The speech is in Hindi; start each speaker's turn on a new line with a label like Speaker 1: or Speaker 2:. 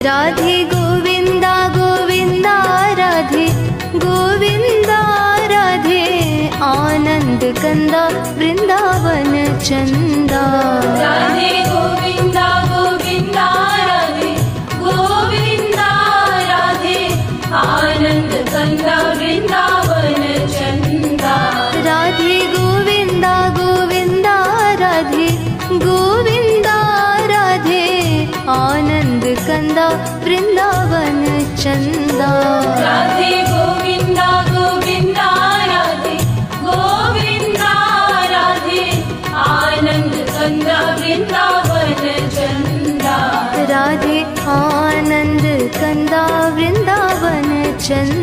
Speaker 1: राधे गोविंदा गोविंदा राधे गोविंदा राधे आनंद कंदा वृंदावन चंदा।
Speaker 2: राधे गोविंदा गोविंदा राधे गोविंदा राधे आनंद कंदा वृंदावन चंदा।
Speaker 1: राधे गोविंदा गोविंदा राधे गोविंदा राधे आनंद कंदा वृंदावन चंदा।
Speaker 2: राधे गोविंदा गोविंदा राधे गोविंदा राधे आनंद कंदा वृंदावन चंदा।
Speaker 1: राधे आनंद कंदा वृंदावन चंदा।